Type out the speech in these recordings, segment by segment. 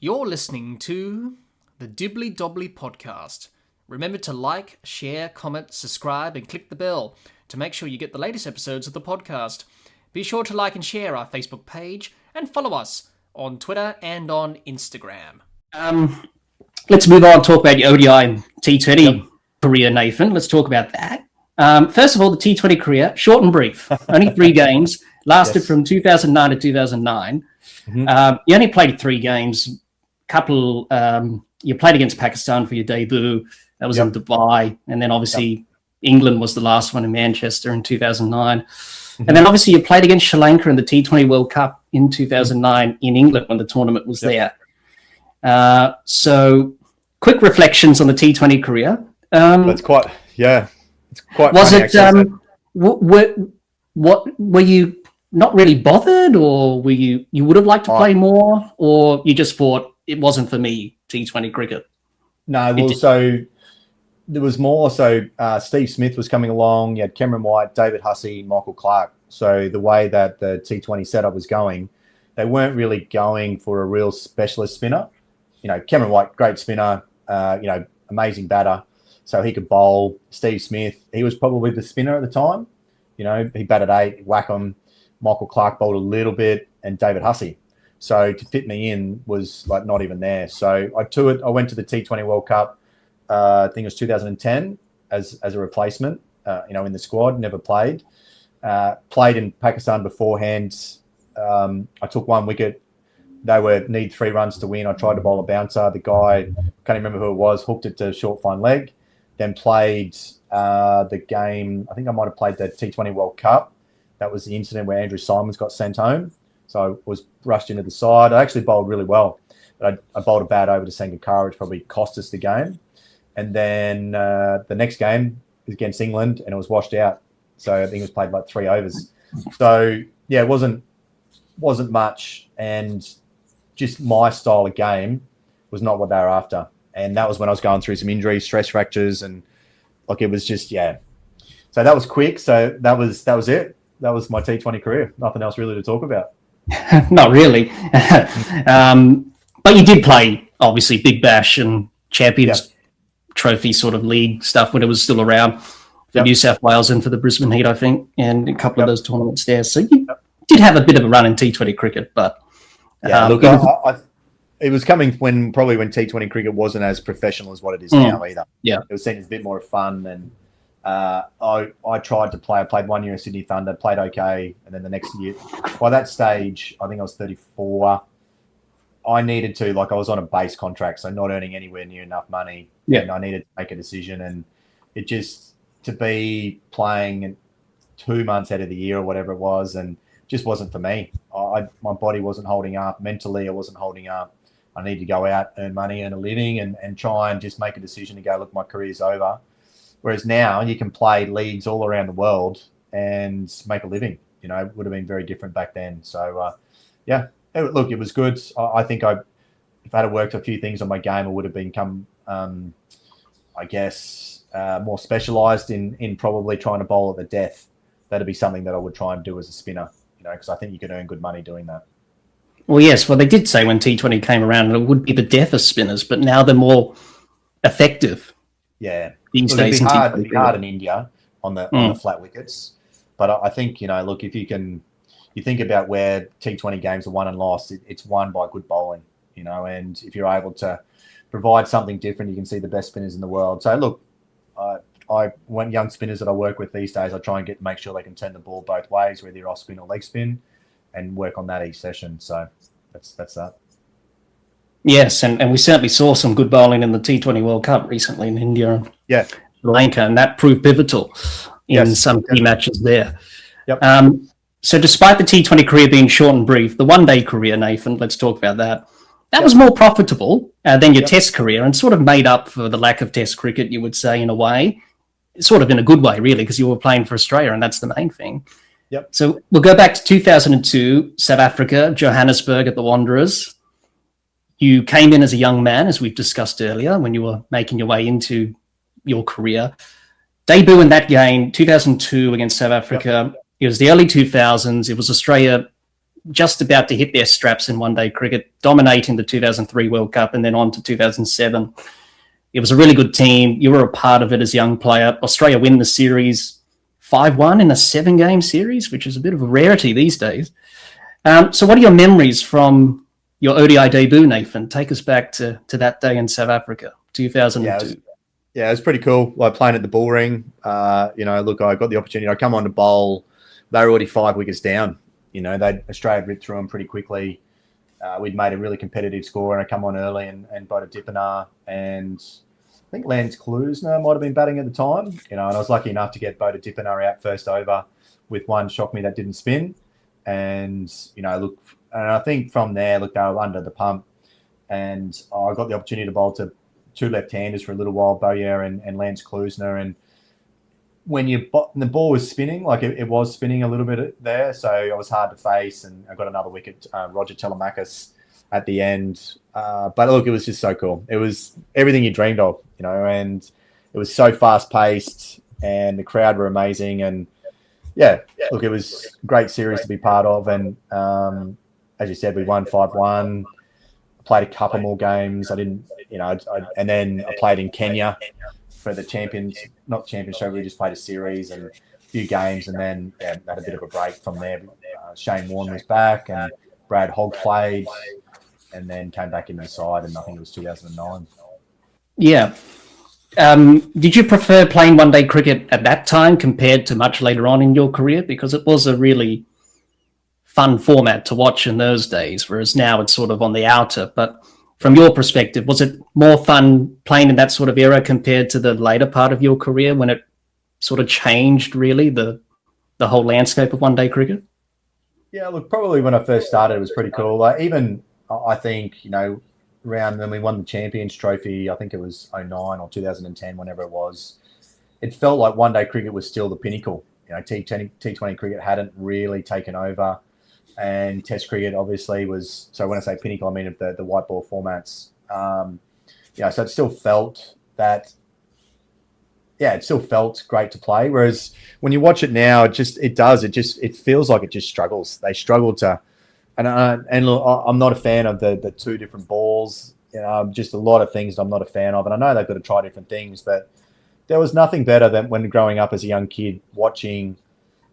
You're listening to the Dibbly-Dobbly podcast. Remember to like, share, comment, subscribe, and click the bell to make sure you get the latest episodes of the podcast. Be sure to like and share our Facebook page and follow us on Twitter and on Instagram. Let's move on and talk about your ODI and T20 career, Nathan. Let's talk about that. First of all, the T20 career, short and brief. Only 3 games, lasted from 2009 to 2009. You only played 3 games. You played against Pakistan for your debut. That was in Dubai. And then obviously England was the last one in Manchester in 2009. And then obviously you played against Sri Lanka in the T20 World Cup in 2009 in England when the tournament was there. So quick reflections on the T20 career. It's quite was funny, it, actually. what were you not really bothered, or were you would have liked to play more, or you just thought it wasn't for me, T20 cricket? No, well, so there was more. So Steve Smith was coming along. You had Cameron White, David Hussey, Michael Clark. So the way that the T20 setup was going, they weren't really going for a real specialist spinner. You know, Cameron White, great spinner, amazing batter. So he could bowl. Steve Smith, he was probably the spinner at the time. You know, he batted 8, whack 'em. Michael Clark bowled a little bit, and David Hussey. So to fit me in was like not even there. So I went to the T20 World Cup, I think it was 2010, as a replacement, in the squad, never played. Played in Pakistan beforehand. I took 1 wicket. They need 3 runs to win. I tried to bowl a bouncer. The guy, can't remember who it was, hooked it to short fine leg. Then played the game. I think I might have played the T20 World Cup. That was the incident where Andrew Simons got sent home. So I was rushed into the side. I actually bowled really well. But I bowled a bad over to Sangakkara, which probably cost us the game. And then the next game was against England, and it was washed out. So I think it was played like 3 overs. So, yeah, it wasn't much. And just my style of game was not what they were after. And that was when I was going through some injuries, stress fractures, and it was just, So that was quick. So that was it. That was my T20 career. Nothing else really to talk about. Not really. But you did play, obviously, Big Bash and Champions Trophy sort of league stuff when it was still around for New South Wales and for the Brisbane Heat, I think, and a couple of those tournaments there. So you did have a bit of a run in T20 cricket, but... it was coming when T20 cricket wasn't as professional as what it is now either. Yeah. It was seen as a bit more fun, and I tried to play. I played 1 year at Sydney Thunder, played okay, and then the next year, by that stage, I think I was 34. I needed to, I was on a base contract, so not earning anywhere near enough money. Yeah. And I needed to make a decision, and it just, to be playing 2 months out of the year or whatever it was, and just wasn't for me. My body wasn't holding up. Mentally, I wasn't holding up. I need to go out, earn money, earn a living, and try and just make a decision to go, look, my career's over. Whereas now you can play leagues all around the world and make a living. You know, it would have been very different back then. So, it was good. I think if I had worked a few things on my game, I would have become, more specialised in probably trying to bowl at the death. That'd be something that I would try and do as a spinner, because I think you could earn good money doing that. Well, yes. Well, they did say when T20 came around, it would be the death of spinners, but now they're more effective. Yeah. These days. It'd be hard in India on the flat wickets. But I think, if you think about where T20 games are won and lost, it's won by good bowling, and if you're able to provide something different, you can see the best spinners in the world. So, look, when young spinners that I work with these days, I try and make sure they can turn the ball both ways, whether you're off spin or leg spin, and work on that each session. So that's that. Yes, and we certainly saw some good bowling in the T20 World Cup recently in India and Sri Lanka, and that proved pivotal in some key matches there. Yep. So despite the T20 career being short and brief, the one-day career, Nathan, let's talk about that. That was more profitable than your Test career, and sort of made up for the lack of Test cricket, you would say, in a way. Sort of in a good way, really, because you were playing for Australia, and that's the main thing. Yep. So we'll go back to 2002, South Africa, Johannesburg at the Wanderers. You came in as a young man, as we've discussed earlier, when you were making your way into your career. Debut in that game, 2002 against South Africa. It was the early 2000s. It was Australia just about to hit their straps in one-day cricket, dominating the 2003 World Cup and then on to 2007. It was a really good team. You were a part of it as a young player. Australia win the series 5-1 in a 7-game series, which is a bit of a rarity these days. So what are your memories from your ODI debut, Nathan? Take us back to that day in South Africa, 2002. Yeah, it was pretty cool. Like playing at the Bull Ring. Look, I got the opportunity. I come on to bowl. They were already 5 wickets down. Australia had ripped through them pretty quickly. We'd made a really competitive score, and I come on early and bowled a Dippener. And I think Lance Klusener might have been batting at the time. And I was lucky enough to get Bodha Dippener out first over with one shock me that didn't spin. And, and I think from there, they were under the pump. And I got the opportunity to bowl to 2 left-handers for a little while, Bowyer and Lance Klusener. And when the ball was spinning, like it was spinning a little bit there, so it was hard to face. And I got another wicket, Roger Telemakis, at the end. But look, it was just so cool. It was everything you dreamed of, and it was so fast-paced, and the crowd were amazing. And look, it was a great series to be part of. And as you said, we won 5-1. Played a couple more games. I didn't, and then I played in Kenya for the not championship. We just played a series and a few games, and then had a bit of a break from there. Shane Warne was back, and Brad Hogg played, and then came back in the side, and I think it was 2009. Yeah. Did you prefer playing one-day cricket at that time compared to much later on in your career? Because it was a really fun format to watch in those days, whereas now it's sort of on the outer. But from your perspective, was it more fun playing in that sort of era compared to the later part of your career when it sort of changed really the whole landscape of one-day cricket? Yeah, look, probably when I first started, it was pretty cool. Like even I think, around when we won the Champions Trophy, I think it was 2009 or 2010, whenever it was, it felt like one-day cricket was still the pinnacle. T20 cricket hadn't really taken over. And Test cricket obviously was, so when I say pinnacle, I mean of the white ball formats. So it still felt that, it still felt great to play. Whereas when you watch it now, it feels like it just struggles. They struggle to, and look, I'm not a fan of the 2 different balls. Just a lot of things I'm not a fan of. And I know they've got to try different things, but there was nothing better than when growing up as a young kid watching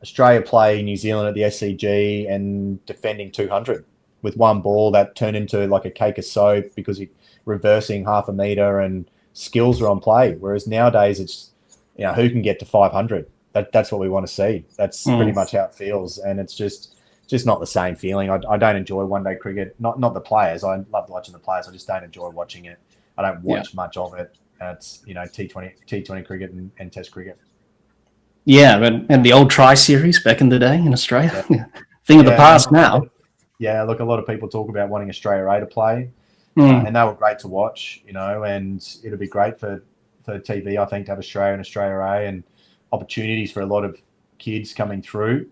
Australia play New Zealand at the SCG and defending 200 with one ball that turned into like a cake of soap because you're reversing half a metre and skills are on play. Whereas nowadays it's, who can get to 500? That's what we want to see. That's pretty much how it feels. And it's just not the same feeling. I don't enjoy one-day cricket. Not the players. I love watching the players. I just don't enjoy watching it. I don't watch much of it. It's, T20 cricket and Test cricket. Yeah, and the old Tri series back in the day in Australia. Yeah. Thing of the past now. Yeah, look, a lot of people talk about wanting Australia A to play, and they were great to watch, and it'll be great for TV, I think, to have Australia and Australia A and opportunities for a lot of kids coming through,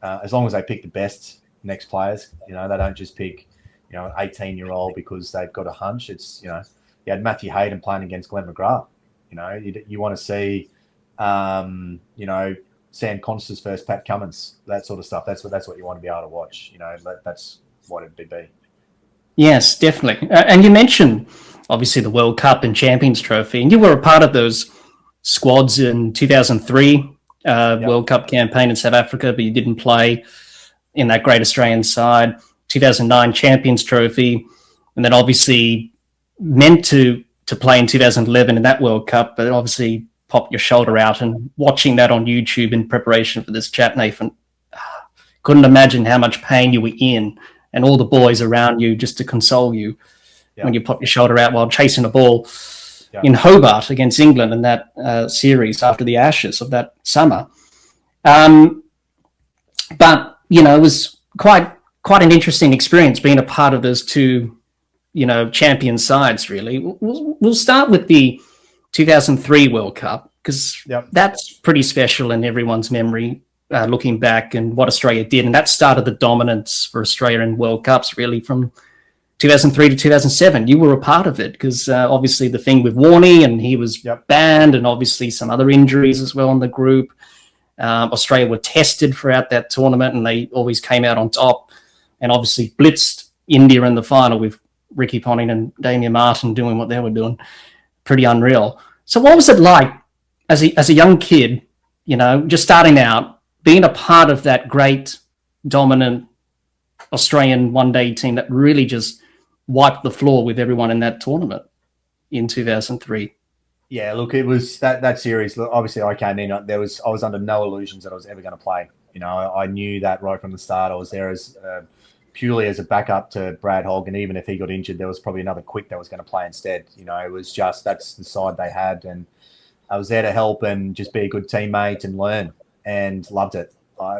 as long as they pick the best next players. They don't just pick, an 18-year-old because they've got a hunch. It's, you had Matthew Hayden playing against Glenn McGrath. You want to see, Sam Conster's first Pat Cummins, that sort of stuff. That's what you want to be able to watch. That's what it'd be. Yes, definitely. And you mentioned obviously the World Cup and Champions Trophy, and you were a part of those squads in 2003 World Cup campaign in South Africa, but you didn't play in that great Australian side. 2009 Champions Trophy, and then obviously meant to play in 2011 in that World Cup, but obviously popped your shoulder out. And watching that on YouTube in preparation for this chat, Nathan, couldn't imagine how much pain you were in and all the boys around you just to console you when you pop your shoulder out while chasing a ball in Hobart against England in that series after the Ashes of that summer. But, it was quite an interesting experience being a part of those two, champion sides, really. We'll start with the 2003 World Cup because that's pretty special in everyone's memory, looking back and what Australia did. And that started the dominance for Australia in World Cups, really, from 2003 to 2007. You were a part of it because obviously the thing with Warney, and he was banned, and obviously some other injuries as well in the group. Australia were tested throughout that tournament, and they always came out on top. and obviously blitzed India in the final with Ricky Ponting and Damien Martin doing what they were doing. Pretty unreal. So what was it like as a young kid, just starting out, being a part of that great, dominant Australian one-day team that really just wiped the floor with everyone in that tournament in 2003? Yeah, look, it was that series. Look, obviously, I came in. I was under no illusions that I was ever going to play. I knew that right from the start. I was there as purely as a backup to Brad Hogg, and even if he got injured, there was probably another quick that was going to play instead. It was just that's the side they had, and I was there to help and just be a good teammate and learn, and loved it.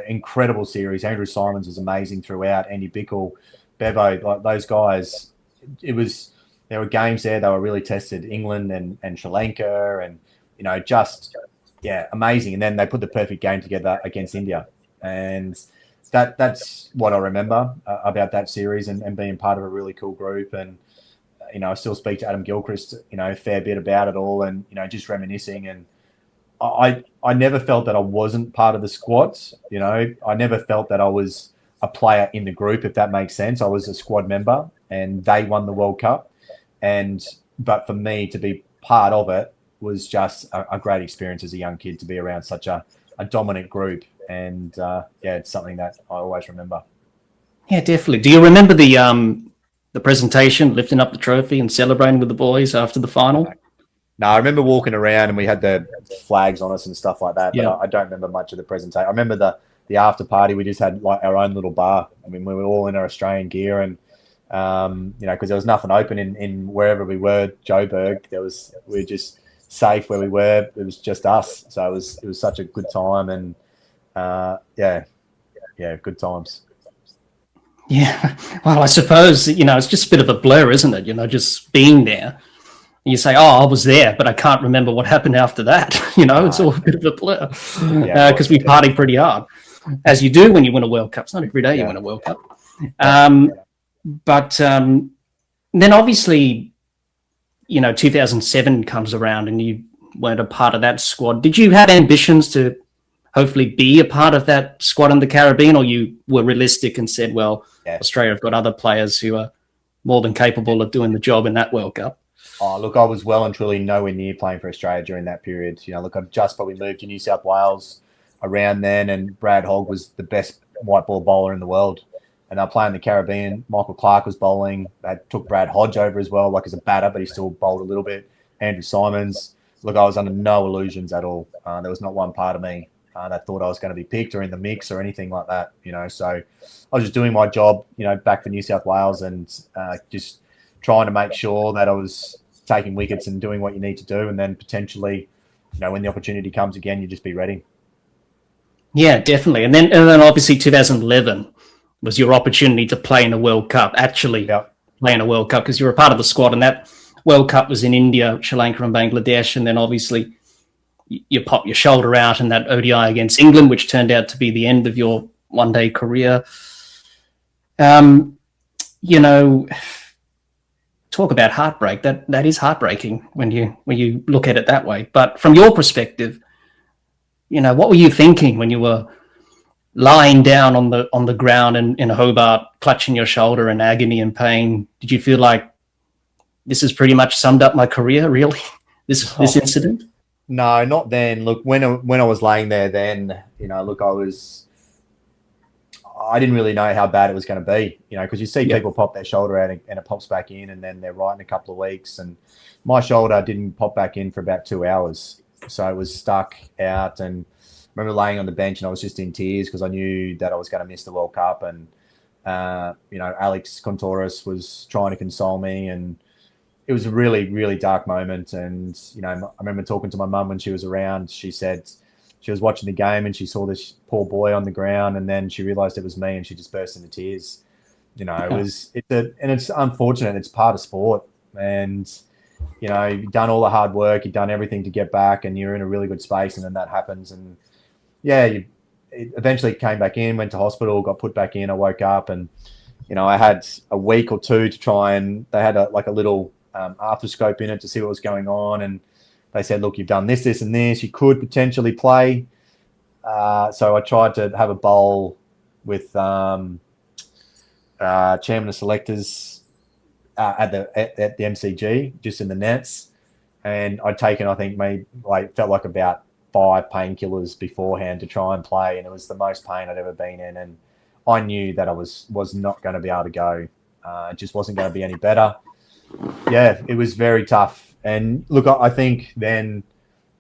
Incredible series. Andrew Simons was amazing throughout. Andy Bickle, Bevo, like those guys. There were games there that were really tested. England and Sri Lanka, and amazing. And then they put the perfect game together against India, and that's what I remember about that series and being part of a really cool group. And I still speak to Adam Gilchrist, a fair bit about it all, and just reminiscing. And I never felt that I wasn't part of the squad. I never felt that I was a player in the group, if that makes sense. I was a squad member, and they won the World Cup. But for me to be part of it was just a great experience as a young kid to be around such a dominant group. And it's something that I always remember. Yeah, definitely. Do you remember the presentation, lifting up the trophy and celebrating with the boys after the final? No, I remember walking around and we had the flags on us and stuff like that. But Yeah. I don't remember much of the presentation. I remember the after party. We just had like our own little bar. I mean, we were all in our Australian gear, and because there was nothing open in wherever we were, Joburg. We were just safe where we were. It was just us. So it was such a good time, and good times. Yeah. Well, I suppose, it's just a bit of a blur, isn't it? Just being there. You say, oh, I was there, but I can't remember what happened after that. It's all a bit of a blur because we party pretty hard, as you do when you win a World Cup. It's not every day you win a World Cup. But then obviously, 2007 comes around and you weren't a part of that squad. Did you have ambitions to hopefully be a part of that squad in the Caribbean, or you were realistic and said, well, Australia have got other players who are more than capable of doing the job in that World Cup? Oh, look, I was well and truly nowhere near playing for Australia during that period. I'd just probably moved to New South Wales around then, and Brad Hogg was the best white ball bowler in the world. And they're playing the Caribbean. Michael Clark was bowling. They took Brad Hodge over as well, like as a batter, but he still bowled a little bit. Andrew Simons. Look, I was under no illusions at all. There was not one part of me that thought I was going to be picked or in the mix or anything like that. So I was just doing my job, back for New South Wales, and just trying to make sure that I was taking wickets and doing what you need to do. And then potentially, when the opportunity comes again, you just be ready. Yeah, definitely. And then obviously 2011 was your opportunity to play in a World Cup, play in a World Cup, because you were a part of the squad. And that World Cup was in India, Sri Lanka and Bangladesh. And then obviously you pop your shoulder out in that ODI against England, which turned out to be the end of your one-day career. Talk about heartbreak. That is heartbreaking when you look at it that way. But from your perspective, what were you thinking when you were lying down on the ground in Hobart, clutching your shoulder in agony and pain? Did you feel like this has pretty much summed up my career, really? This incident? No, not then. Look, when I was laying there then, I didn't really know how bad it was going to be, because you see people pop their shoulder out and it pops back in, and then they're right in a couple of weeks. And my shoulder didn't pop back in for about 2 hours. So it was stuck out. And I remember laying on the bench and I was just in tears because I knew that I was going to miss the World Cup. And, Alex Contouras was trying to console me, and it was a really, really dark moment. And, I remember talking to my mum when she was around. She said she was watching the game and she saw this poor boy on the ground, and then she realized it was me and she just burst into tears. It's unfortunate. It's part of sport, and, you've done all the hard work, you've done everything to get back, and you're in a really good space, and then that happens. And it eventually came back in, went to hospital, got put back in. I woke up and, I had a week or two to try, and they had a little arthroscope in it to see what was going on. And they said, look, you've done this, this, and this. You could potentially play. So I tried to have a bowl with chairman of selectors at the MCG, just in the nets. And I'd taken, I think, felt like about 5 painkillers beforehand to try and play, and it was the most pain I'd ever been in. And I knew that I was not going to be able to go. It just wasn't going to be any better. Yeah, it was very tough. And look, I think then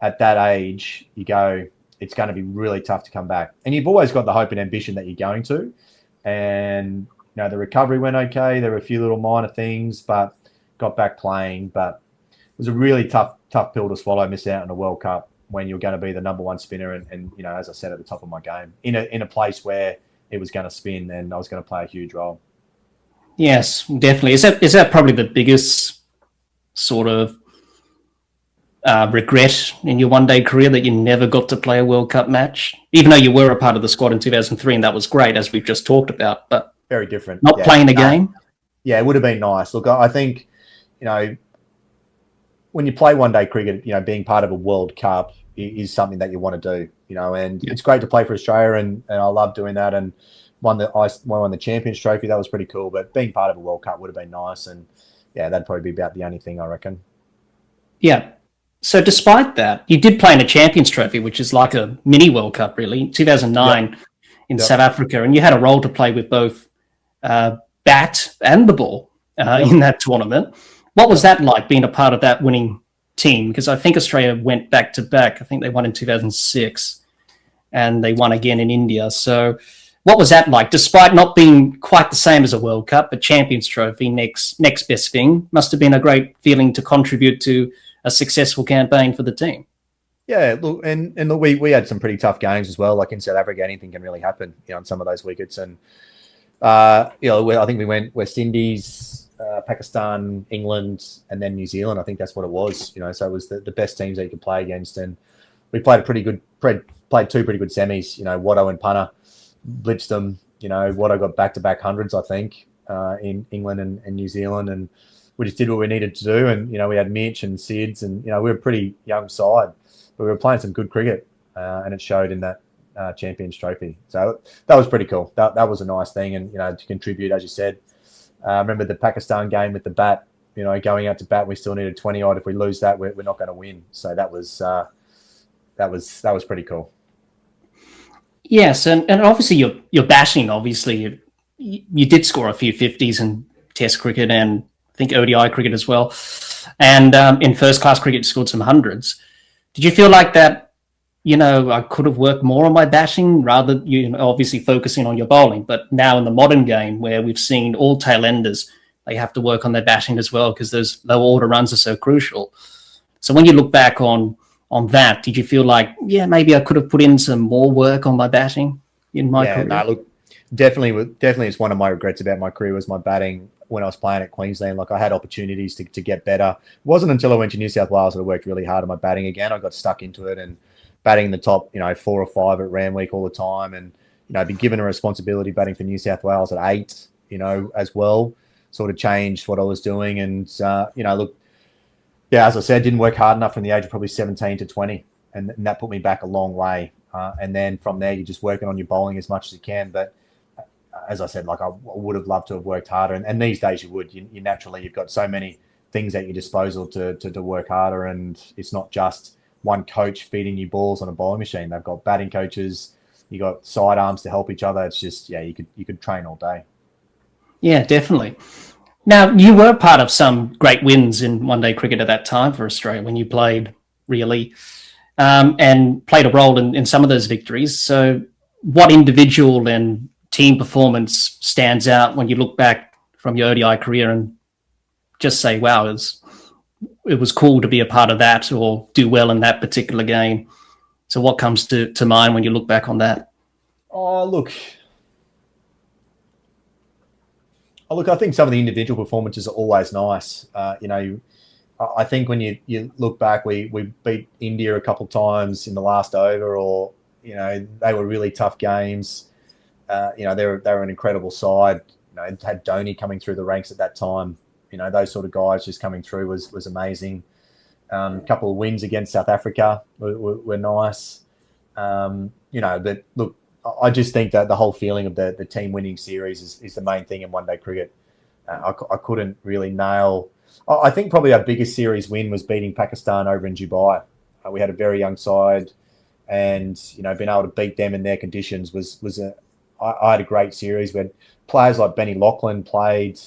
at that age, you go, it's going to be really tough to come back. And you've always got the hope and ambition that you're going to. And, the recovery went okay. There were a few little minor things, but got back playing. But it was a really tough pill to swallow, miss out on a World Cup when you're going to be the number one spinner. And as I said, at the top of my game, in a place where it was going to spin and I was going to play a huge role. Yes, definitely. Is that probably the biggest sort of regret in your one-day career, that you never got to play a World Cup match, even though you were a part of the squad in 2003, and that was great, as we've just talked about, but very different. Not playing a game? Yeah, it would have been nice. Look, I think, when you play one-day cricket, being part of a World Cup is something that you want to do, and It's great to play for Australia, and I love doing that, and won the Champions Trophy. That was pretty cool, but being part of a World Cup would have been nice, and yeah, that'd probably be about the only thing, I reckon. Yeah. So despite that, you did play in a Champions Trophy, which is like a mini World Cup, really, 2009 in South Africa, and you had a role to play with both bat and the ball in that tournament. What was that like, being a part of that winning team? Because I think Australia went back-to-back. I think they won in 2006, and they won again in India. So what was that like, despite not being quite the same as a World Cup, but Champions Trophy, next best thing? Must have been a great feeling to contribute to a successful campaign for the team. Yeah, look, and look, we had some pretty tough games as well. Like in South Africa, anything can really happen, on some of those wickets. And I think we went West Indies, Pakistan, England, and then New Zealand. I think that's what it was. So it was the best teams that you could play against, and we played played 2 pretty good semis. Watto and Punter blitzed them. Watto got back-to-back hundreds, I think, in England and New Zealand, and we just did what we needed to do. And we had Mitch and Sids, and we were a pretty young side, but we were playing some good cricket, and it showed in that Champions Trophy. So that was pretty cool. That was a nice thing, and to contribute, as you said. I remember the Pakistan game with the bat. Going out to bat, we still needed 20 odd. If we lose that, we're not going to win. So that was pretty cool. Yes, and obviously you're batting. Obviously, you did score a few 50s in Test cricket and I think ODI cricket as well. And in first-class cricket, you scored some hundreds. Did you feel like that, I could have worked more on my batting rather, obviously focusing on your bowling? But now in the modern game, where we've seen all tail-enders, they have to work on their batting as well, because those low-order runs are so crucial. So when you look back on that, did you feel like, maybe I could have put in some more work on my batting in my career? No, look, definitely it's one of my regrets about my career was my batting when I was playing at Queensland. Like, I had opportunities to get better. It wasn't until I went to New South Wales that I worked really hard on my batting again. I got stuck into it and batting in the top, 4 or 5 at Randwick all the time, and be given a responsibility batting for New South Wales at 8, as well, sort of changed what I was doing. And look, as I said, didn't work hard enough from the age of probably 17 to 20, and that put me back a long way. And then from there, you're just working on your bowling as much as you can. But as I said, like, I would have loved to have worked harder. And these days you would. You naturally, you've got so many things at your disposal to work harder. And it's not just one coach feeding you balls on a bowling machine. They've got batting coaches. You got sidearms to help each other. It's just, you could train all day. Yeah, definitely. Now, you were part of some great wins in one-day cricket at that time for Australia when you played, really, and played a role in some of those victories. So what individual and team performance stands out when you look back from your ODI career and just say, wow, it was cool to be a part of that or do well in that particular game? So what comes to mind when you look back on that? Look, I think some of the individual performances are always nice. I think when you look back, we beat India a couple of times in the last over, or, they were really tough games. They were an incredible side. It had Dhoni coming through the ranks at that time. Those sort of guys just coming through was amazing. A couple of wins against South Africa were nice. But look, I just think that the whole feeling of the team winning series is the main thing in one-day cricket. I couldn't really nail. I think probably our biggest series win was beating Pakistan over in Dubai. We had a very young side, and being able to beat them in their conditions I had a great series. We had players like Benny Lachlan played.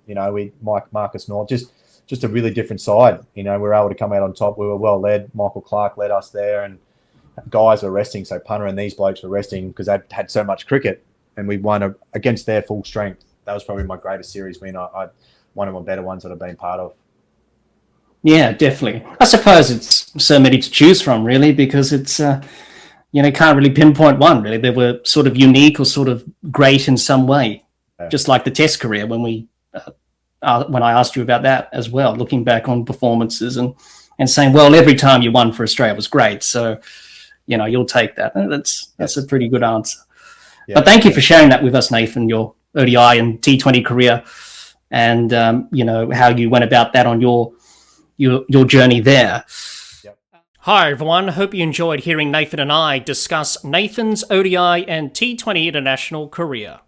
We Marcus North, just a really different side. We were able to come out on top. We were well led. Michael Clark led us there, and guys were resting. So Punter and these blokes were resting because they'd had so much cricket, and we won against their full strength. That was probably my greatest series win. One of my better ones that I've been part of. Yeah, definitely. I suppose it's so many to choose from, really, because it's can't really pinpoint one. Really, they were sort of unique or sort of great in some way. Yeah. Just like the Test career when I asked you about that as well, looking back on performances and saying, well, every time you won for Australia was great, so you'll take that. That's a pretty good answer. Yeah. But thank you for sharing that with us, Nathan, your ODI and T20 career, and how you went about that on your journey there. Yep. Hi everyone, hope you enjoyed hearing Nathan and I discuss Nathan's ODI and T20 international career.